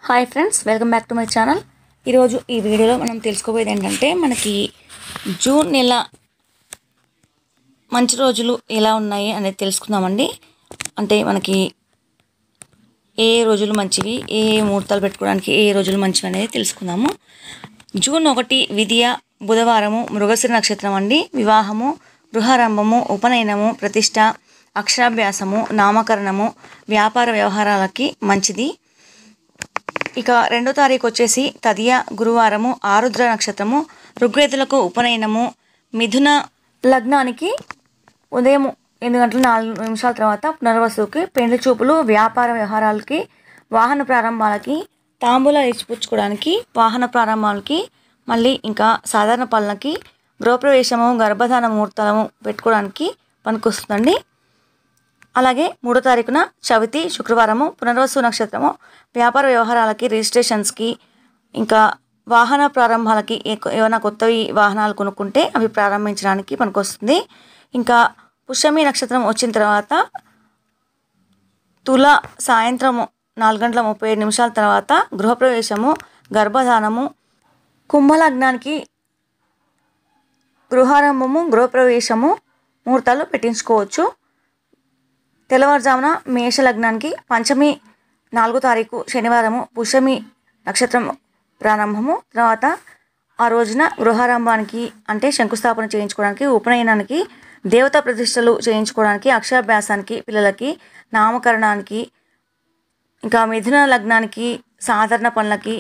Hi friends, welcome back to my channel. ఈరోజు ఈ వీడియోలో మనం తెలుసుకోబోయేది ఏంటంటే మనకి జూన్ నెల మంచి రోజులు ఎలా ఉన్నాయి అనేది తెలుసుకుందామండి. అంటే మనకి ఏ రోజులు మంచివి, ఏ ముహూర్తాలు పెట్టుకోవడానికి ఏ రోజులు మంచివి అనేది తెలుసుకుందాము. జూన్ 1 విద్య, బుధవారము, మృగశిర నక్షత్రం అండి. వివాహము, గృహారంభము, ఉపనయనము, ప్రతిష్ట, అక్షరాభ్యాసము, నామకరణము, వ్యాపార వ్యవహారాలకి మంచిది. ఇక 2వ తారీఖు వచ్చేసి తదియ, గురువారము, ఆరుద్ర నక్షత్రము, ఋగ్వేదులకు ఉపనయనము, మిథున లగ్నానికి ఉదయం 8 గంటల 4 నిమిషాల తర్వాత పునర్వసుకి, పెండ్లి చూపులు, వ్యాపార వ్యవహారాలకి, వాహన ప్రారంభాలకి, తాంబూలాలు ఇచ్చిపుచ్చుకోవడానికి, వాహన ప్రారంభాలకి, మళ్ళీ ఇంకా సాధారణ పనులకి, గృహప్రవేశము, గర్భధాన ముహూర్తాలను పెట్టుకోవడానికి పనికొస్తుందండి. అలాగే 3వ తారీఖున చవితి, శుక్రవారము, పునర్వసు నక్షత్రము, వ్యాపార వ్యవహారాలకి, రిజిస్ట్రేషన్స్కి, ఇంకా వాహన ప్రారంభాలకి, ఏమైనా కొత్తవి వాహనాలు కొనుక్కుంటే అవి ప్రారంభించడానికి పనికొస్తుంది. ఇంకా పుష్యమి నక్షత్రం వచ్చిన తర్వాత తుల సాయంత్రం 4 గంటల 35 నిమిషాల తర్వాత గృహప్రవేశము, గర్భధానము, కుంభలగ్నానికి గృహారంభము, గృహప్రవేశము ముహూర్తాలు పెట్టించుకోవచ్చు. తెల్లవారుజామున మేష లగ్నానికి పంచమి 4వ తారీఖు శనివారము, పుష్యమి నక్షత్రం ప్రారంభము, తర్వాత ఆ రోజున గృహారంభానికి అంటే శంకుస్థాపన చేయించుకోవడానికి, ఉపనయనానికి, దేవతా ప్రతిష్టలు చేయించుకోవడానికి, అక్షరాభ్యాసానికి, పిల్లలకి, నామకరణానికి, ఇంకా మిథున లగ్నానికి సాధారణ పనులకి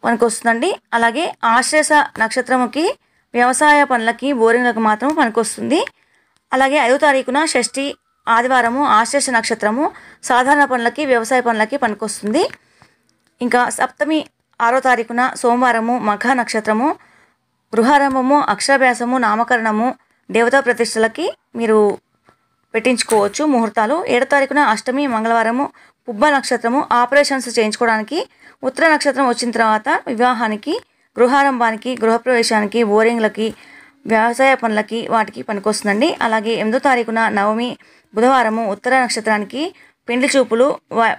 పనికొస్తుందండి. అలాగే ఆశ్లేష నక్షత్రముకి వ్యవసాయ పనులకి, బోరింగ్లకు మాత్రం పనికొస్తుంది. అలాగే 5వ తారీఖున షష్ఠి ఆదివారము, ఆశ్లేష నక్షత్రము, సాధారణ పనులకి, వ్యవసాయ పనులకి పనికొస్తుంది. ఇంకా సప్తమి 6వ తారీఖున సోమవారము, మఘ నక్షత్రము, గృహారంభము, అక్షరాభ్యాసము, నామకరణము, దేవతా ప్రతిష్టలకి మీరు పెట్టించుకోవచ్చు ముహూర్తాలు. 7వ తారీఖున అష్టమి మంగళవారము, పుబ్బ నక్షత్రము, ఆపరేషన్స్ చేయించుకోవడానికి, ఉత్తర నక్షత్రం వచ్చిన తర్వాత వివాహానికి, గృహారంభానికి, గృహప్రవేశానికి, బోరింగ్లకి, వ్యవసాయ పనులకి వాటికి పనికొస్తుందండి. అలాగే 8వ తారీఖున నవమి బుధవారము, ఉత్తర నక్షత్రానికి పెండ్లి చూపులు,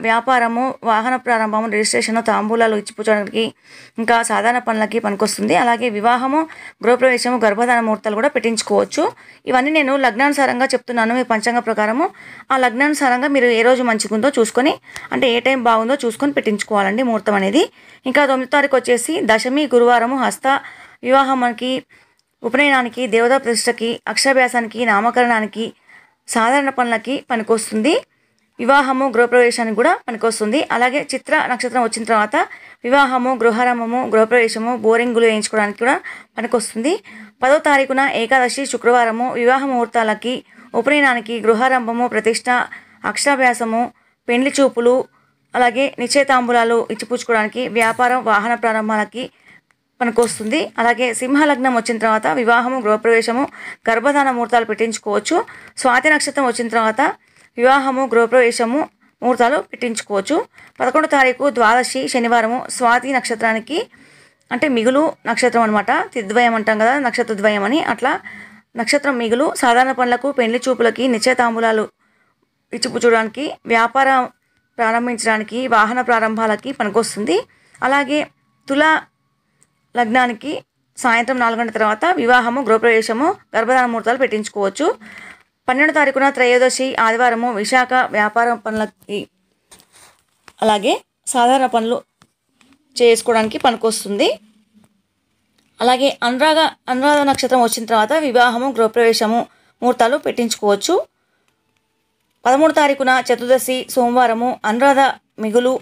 వ్యాపారము, వాహన ప్రారంభము, రిజిస్ట్రేషన్, తాంబూలాలు ఇచ్చిపుచ్చడానికి, ఇంకా సాధారణ పనులకి పనికొస్తుంది. అలాగే వివాహము, గృహప్రవేశము, గర్భధాన ముహూర్తాలు కూడా పెట్టించుకోవచ్చు. ఇవన్నీ నేను లగ్నానుసారంగా చెప్తున్నాను, మీ పంచాంగ ప్రకారము. ఆ లగ్నానుసారంగా మీరు ఏ రోజు మంచిగుందో చూసుకొని, అంటే ఏ టైం బాగుందో చూసుకొని పెట్టించుకోవాలండి ముహూర్తం అనేది. ఇంకా 9వ తారీఖు వచ్చేసి దశమి గురువారము, హస్త, వివాహానికి, ఉపనయనానికి, దేవతా ప్రతిష్టకి, అక్షరాభ్యాసానికి, నామకరణానికి, సాధారణ పనులకి పనికొస్తుంది. వివాహము, గృహప్రవేశానికి కూడా పనికొస్తుంది. అలాగే చిత్ర నక్షత్రం వచ్చిన తర్వాత వివాహము, గృహారంభము, గృహప్రవేశము, బోరింగులు వేయించుకోవడానికి కూడా పనికొస్తుంది. 10వ తారీఖున ఏకాదశి శుక్రవారము, వివాహ ముహూర్తాలకి, ఉపనయనానికి, గృహారంభము, ప్రతిష్ట, అక్షరాభ్యాసము, పెండ్లి చూపులు, అలాగే నిశ్చయతాంబూలాలు ఇచ్చిపుచ్చుకోవడానికి, వ్యాపారం, వాహన ప్రారంభాలకి పనికొస్తుంది. అలాగే సింహలగ్నం వచ్చిన తర్వాత వివాహము, గృహప్రవేశము, గర్భధాన ముహూర్తాలు పెట్టించుకోవచ్చు. స్వాతి నక్షత్రం వచ్చిన తర్వాత వివాహము, గృహప్రవేశము ముహూర్తాలు పెట్టించుకోవచ్చు. 11వ తారీఖు ద్వాదశి శనివారము, స్వాతి నక్షత్రానికి అంటే మిగులు నక్షత్రం అనమాట, తిద్వయం అంటాం కదా, నక్షత్రద్వయం అని, అట్లా నక్షత్రం మిగులు, సాధారణ పనులకు, పెండ్లి చూపులకి, నిశ్చయతాంబూలాలు ఇచ్చిపుచ్చడానికి, వ్యాపారం ప్రారంభించడానికి, వాహన ప్రారంభాలకి పనికొస్తుంది. అలాగే తుల లగ్నానికి సాయంత్రం 4 గంటల తర్వాత వివాహము, గృహప్రవేశము, గర్భధాన ముహూర్తాలు పెట్టించుకోవచ్చు. 12వ తారీఖున త్రయోదశి ఆదివారము, విశాఖ, వ్యాపార పనులకి, అలాగే సాధారణ పనులు చేసుకోవడానికి పనికొస్తుంది. అలాగే అనురాధ నక్షత్రం వచ్చిన తర్వాత వివాహము, గృహప్రవేశము ముహూర్తాలు పెట్టించుకోవచ్చు. 13వ తారీఖున చతుర్దశి సోమవారము, అనురాధ మిగులు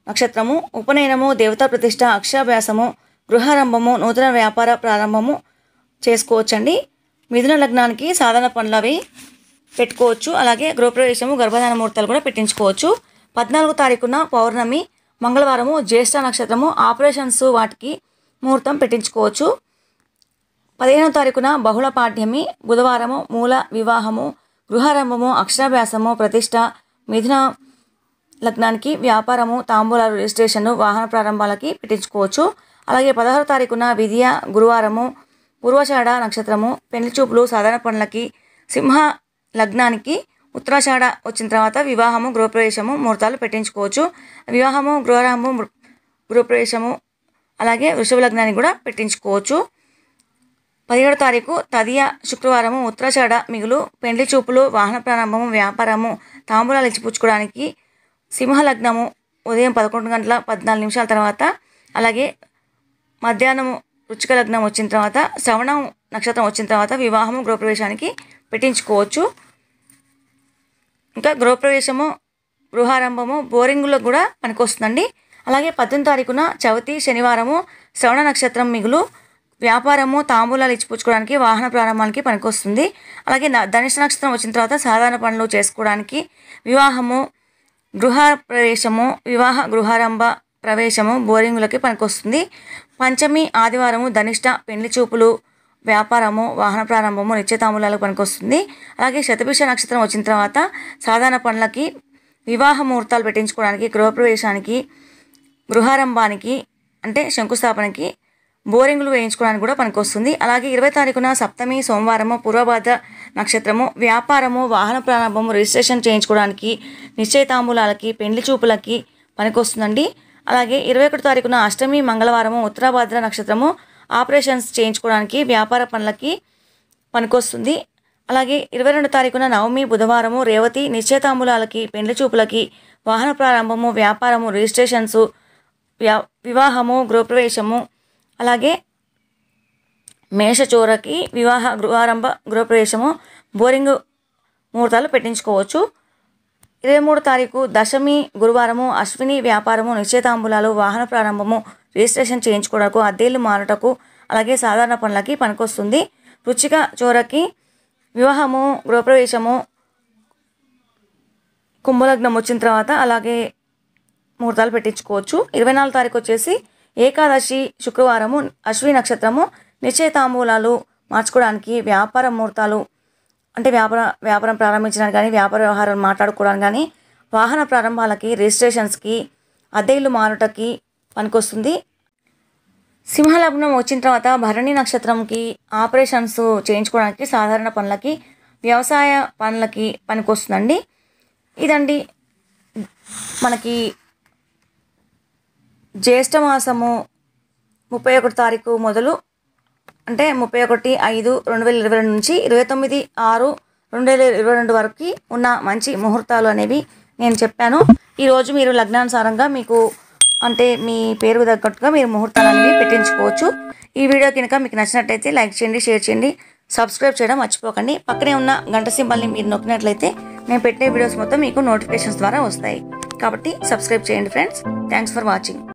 నక్షత్రము, ఉపనయనము, దేవతా ప్రతిష్ట, అక్షరాభ్యాసము, గృహారంభము, నూతన వ్యాపార ప్రారంభము చేసుకోవచ్చండి. మిథున లగ్నానికి సాధారణ పనులు అవి పెట్టుకోవచ్చు. అలాగే గృహప్రవేశము, గర్భధాన ముహూర్తాలు కూడా పెట్టించుకోవచ్చు. 14వ తారీఖున పౌర్ణమి మంగళవారము, జ్యేష్ఠ నక్షత్రము, ఆపరేషన్స్ వాటికి ముహూర్తం పెట్టించుకోవచ్చు. 15వ తారీఖున బహుళ పాడ్యమి బుధవారము, మూల, వివాహము, గృహారంభము, అక్షరాభ్యాసము, ప్రతిష్ట, మిథున లగ్నానికి వ్యాపారము, తాంబూలాలు, రిజిస్ట్రేషన్, వాహన ప్రారంభాలకి పెట్టించుకోవచ్చు. అలాగే 16వ తారీఖున విద్య, గురువారము, పూర్వషాఢ నక్షత్రము, పెళ్లి చూపులు, సాధారణ పనులకి, సింహ లగ్నానికి ఉత్తరాషాఢ వచ్చిన తర్వాత వివాహము గృహప్రవేశము ముహూర్తాలు పెట్టించుకోవచ్చు. వివాహము గృహారంభం గృహప్రవేశము అలాగే వృషభ లగ్నానికి కూడా పెట్టించుకోవచ్చు. 17వ తారీఖు తదియ శుక్రవారము ఉత్తరాషాఢ మిగులు పెండ్లి చూపులు వాహన ప్రారంభము వ్యాపారము తాంబూలాలు ఇచ్చిపుచ్చుకోవడానికి సింహ లగ్నము ఉదయం 11:14 తర్వాత అలాగే మధ్యాహ్నము వృచ్చిక లగ్నం వచ్చిన తర్వాత శ్రవణం నక్షత్రం వచ్చిన తర్వాత వివాహము గృహప్రవేశానికి పెట్టించుకోవచ్చు. ఇంకా గృహప్రవేశము గృహారంభము బోరింగులో కూడా పనికొస్తుందండి. అలాగే 18వ తారీఖున చవితి శనివారము శ్రవణ నక్షత్రం మిగులు వ్యాపారము తాంబూలాలు ఇచ్చిపుచ్చుకోవడానికి వాహన ప్రారంభానికి పనికొస్తుంది. అలాగే ధనిష్ట నక్షత్రం వచ్చిన తర్వాత సాధారణ పనులు చేసుకోవడానికి వివాహము గృహ ప్రవేశము వివాహ గృహారంభ ప్రవేశము బోరింగులకి పనికొస్తుంది. పంచమి ఆదివారము ధనిష్ట పెండ్లి చూపులు వ్యాపారము వాహన ప్రారంభము నిశ్చయతాంబూలాలకు పనికొస్తుంది. అలాగే శతభిష నక్షత్రం వచ్చిన తర్వాత సాధారణ పనులకి వివాహ ముహూర్తాలు పెట్టించుకోవడానికి గృహప్రవేశానికి గృహారంభానికి అంటే శంకుస్థాపనకి బోరింగులు వేయించుకోవడానికి కూడా పనికొస్తుంది. అలాగే 20వ తారీఖున సప్తమి సోమవారము పూర్వభాద్ర నక్షత్రము వ్యాపారము వాహన ప్రారంభము రిజిస్ట్రేషన్ చేయించుకోవడానికి నిశ్చయతాంబూలాలకి పెండ్లి చూపులకి పనికొస్తుందండి. అలాగే 21వ తారీఖున అష్టమి మంగళవారము ఉత్తరాభాద్ర నక్షత్రము ఆపరేషన్స్ చేయించుకోవడానికి వ్యాపార పనులకి పనికొస్తుంది. అలాగే 22వ తారీఖున నవమి బుధవారము రేవతి నిశ్చయతాంబూలాలకి పెండ్లి చూపులకి వాహన ప్రారంభము వ్యాపారము రిజిస్ట్రేషన్స్ వివాహము గృహప్రవేశము అలాగే మేషచోరకి వివాహ గృహారంభ గృహప్రవేశము బోరింగ్ ముహూర్తాలు పెట్టించుకోవచ్చు. 23వ తారీఖు దశమి గురువారము అశ్విని వ్యాపారము నిశ్చయతాంబూలాలు వాహన ప్రారంభము రిజిస్ట్రేషన్ చేయించుకోవడానికి అద్దెలు మారుటకు అలాగే సాధారణ పనులకి పనికొస్తుంది. వృచ్చిక చోరకి వివాహము గృహప్రవేశము కుంభలగ్నం వచ్చిన తర్వాత అలాగే ముహూర్తాలు పెట్టించుకోవచ్చు. 24వ తారీఖు వచ్చేసి ఏకాదశి శుక్రవారము అశ్విని నక్షత్రము నిశ్చయతాంబూలాలు మార్చుకోవడానికి వ్యాపార ముహూర్తాలు అంటే వ్యాపారం ప్రారంభించడానికి కానీ వ్యాపార వ్యవహారాలు మాట్లాడుకోవడానికి కానీ వాహన ప్రారంభాలకి రిజిస్ట్రేషన్స్కి అద్దె ఇల్లు మారుటకి పనికొస్తుంది. సింహలగ్నం వచ్చిన తర్వాత భరణి నక్షత్రంకి ఆపరేషన్స్ చేయించుకోవడానికి సాధారణ పనులకి వ్యవసాయ పనులకి పనికొస్తుందండి. ఇదండి మనకి జ్యేష్ఠ మాసము 31వ తారీఖు మొదలు అంటే 31/5/2022 నుంచి 29/6/2022 వరకు ఉన్న మంచి ముహూర్తాలు అనేవి నేను చెప్పాను. ఈరోజు మీరు లగ్నానుసారంగా మీకు అంటే మీ పేరు తగ్గట్టుగా మీరు ముహూర్తాలు అనేవి పెట్టించుకోవచ్చు. ఈ వీడియో కనుక మీకు నచ్చినట్లయితే లైక్ చేయండి, షేర్ చేయండి, సబ్స్క్రైబ్ చేయడం మర్చిపోకండి. పక్కనే ఉన్న గంట సింబల్ని మీరు నొక్కినట్లయితే నేను పెట్టే వీడియోస్ మొత్తం మీకు నోటిఫికేషన్స్ ద్వారా వస్తాయి. కాబట్టి సబ్స్క్రైబ్ చేయండి ఫ్రెండ్స్. Thanks for watching.